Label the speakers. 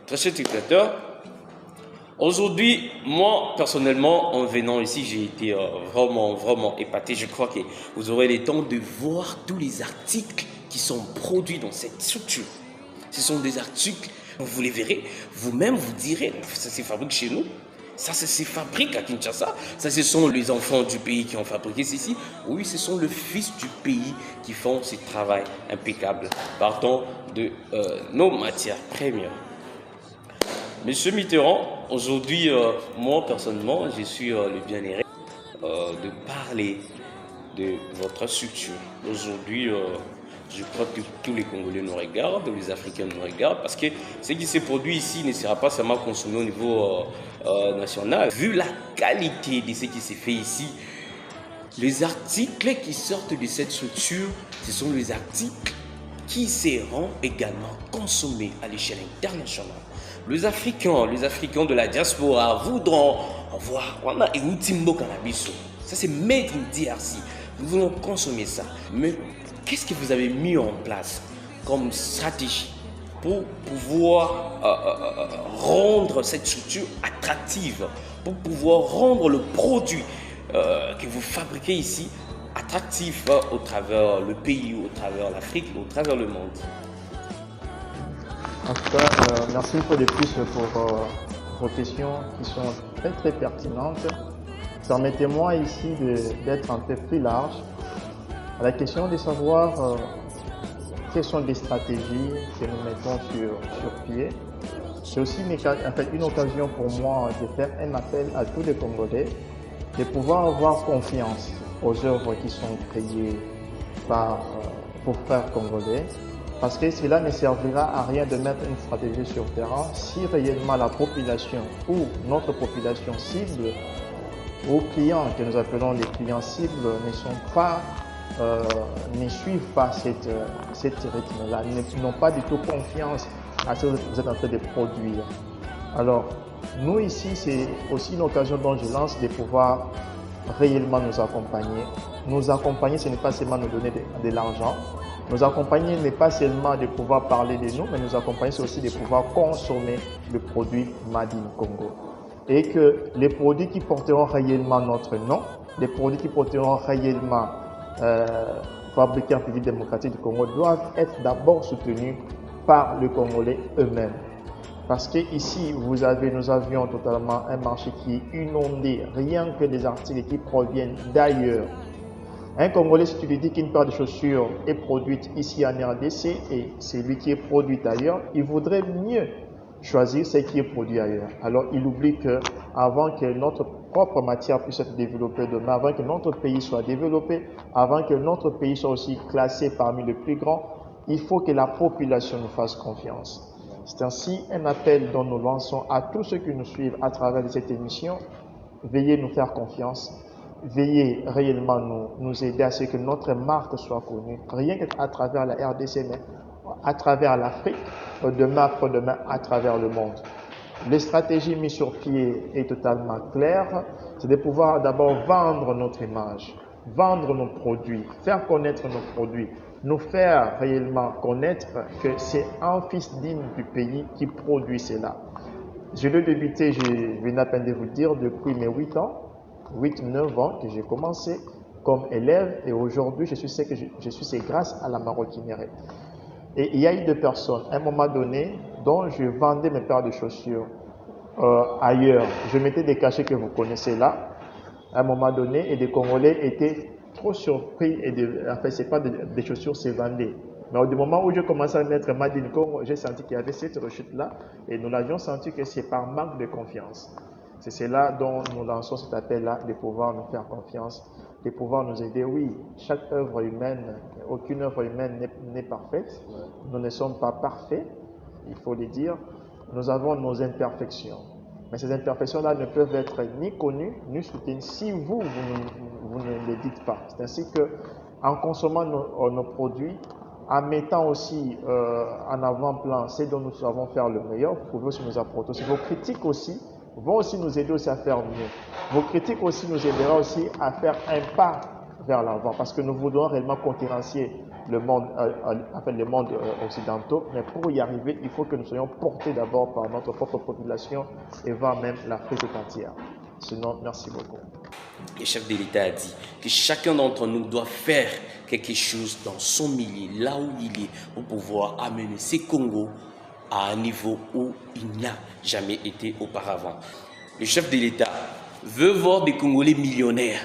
Speaker 1: Très chers spectateurs, aujourd'hui, moi, personnellement, en venant ici, j'ai été vraiment épaté. Je crois que vous aurez le temps de voir tous les articles qui sont produits dans cette structure. Ce sont des articles, vous les verrez, vous-même vous direz, ça se fabrique chez nous. Ça se fabrique à Kinshasa. Ça, ce sont les enfants du pays qui ont fabriqué ceci. Oui, ce sont les fils du pays qui font ce travail impeccable. Partons de nos matières premières. Monsieur Mitterrand, aujourd'hui, moi personnellement, je suis le bien-aimé de parler de votre structure. Aujourd'hui, je crois que tous les Congolais nous regardent, les Africains nous regardent, parce que ce qui se produit ici ne sera pas seulement consommé au niveau national. Vu la qualité de ce qui se fait ici, les articles qui sortent de cette structure, ce sont les articles qui seront également consommés à l'échelle internationale. Les Africains de la diaspora voudront voir. Ça, c'est made in DRC. Nous voulons consommer ça. Mais qu'est-ce que vous avez mis en place comme stratégie pour pouvoir rendre cette structure attractive, pour pouvoir rendre le produit que vous fabriquez ici attractif au travers le pays, au travers l'Afrique, au travers le monde?
Speaker 2: En tout cas, merci une fois de plus pour vos questions qui sont très pertinentes. Permettez-moi ici d'être un peu plus large à la question de savoir quelles sont les stratégies que nous mettons sur pied. C'est aussi une occasion pour moi de faire un appel à tous les Congolais de pouvoir avoir confiance aux œuvres qui sont créées par vos frères congolais, parce que cela ne servira à rien de mettre une stratégie sur terrain si réellement la population ou notre population cible ou clients que nous appelons les clients cibles ne suivent pas cette rythme-là, n'ont pas du tout confiance à ce que vous êtes en train de produire. Alors, nous ici, c'est aussi une occasion dont je lance de pouvoir réellement nous accompagner. Nous accompagner, ce n'est pas seulement nous donner de l'argent. Nous accompagner n'est pas seulement de pouvoir parler de nous, mais nous accompagner, c'est aussi de pouvoir consommer le produit Made in Congo. Et que les produits qui porteront réellement notre nom, les produits qui porteront réellement fabriqués en République démocratique du Congo doivent être d'abord soutenus par les Congolais eux-mêmes. Parce que ici, nous avions totalement un marché qui est inondé, rien que des articles qui proviennent d'ailleurs. Un Congolais, si tu lui dis qu'une paire de chaussures est produite ici en RDC et c'est lui qui est produit ailleurs, il voudrait mieux choisir ce qui est produit ailleurs. Alors, il oublie que avant que notre propre matière puisse être développée demain, avant que notre pays soit développé, avant que notre pays soit aussi classé parmi les plus grands, il faut que la population nous fasse confiance. C'est ainsi un appel dont nous lançons à tous ceux qui nous suivent à travers cette émission. Veuillez nous faire confiance. Veuillez réellement nous aider à ce que notre marque soit connue, rien qu'à travers la RDC, mais à travers l'Afrique, demain après-demain, à travers le monde. Les stratégies mises sur pied est totalement claires. C'est de pouvoir d'abord vendre notre image, vendre nos produits, faire connaître nos produits, nous faire réellement connaître que c'est un fils digne du pays qui produit cela. Je l'ai débuté, je viens à peine de vous le dire, depuis mes 8-9 ans que j'ai commencé comme élève, et aujourd'hui je suis ce que je suis, c'est grâce à la maroquinerie. Et il y a eu des personnes, à un moment donné, dont je vendais mes paires de chaussures ailleurs. Je mettais des cachets que vous connaissez là, à un moment donné, et des Congolais étaient trop surpris, et enfin, c'est pas des chaussures, c'est vendé. Mais au moment où je commençais à mettre Made in Congo, j'ai senti qu'il y avait cette rechute-là, et nous l'avions senti que c'est par manque de confiance. C'est cela dont nous lançons cet appel-là, de pouvoir nous faire confiance, de pouvoir nous aider. Oui, chaque œuvre humaine, aucune œuvre humaine n'est parfaite. Nous ne sommes pas parfaits, il faut le dire. Nous avons nos imperfections. Mais ces imperfections-là ne peuvent être ni connues, ni soutenues si vous ne les dites pas. C'est ainsi qu'en consommant nos produits, en mettant aussi en avant-plan ce dont nous savons faire le meilleur, vous pouvez aussi nous apporter aussi. Vos critiques aussi vont aussi nous aider aussi à faire mieux. Vos critiques aussi nous aideront aussi à faire un pas vers l'avant, parce que nous voudrons réellement concurrencer le monde, les mondes occidentaux, mais pour y arriver, il faut que nous soyons portés d'abord par notre propre population et voire même l'Afrique tout entière. Sinon, merci beaucoup.
Speaker 1: Le chef de l'État a dit que chacun d'entre nous doit faire quelque chose dans son milieu, là où il est, pour pouvoir amener ces Congos à un niveau où il n'a jamais été auparavant. Le chef de l'État veut voir des Congolais millionnaires.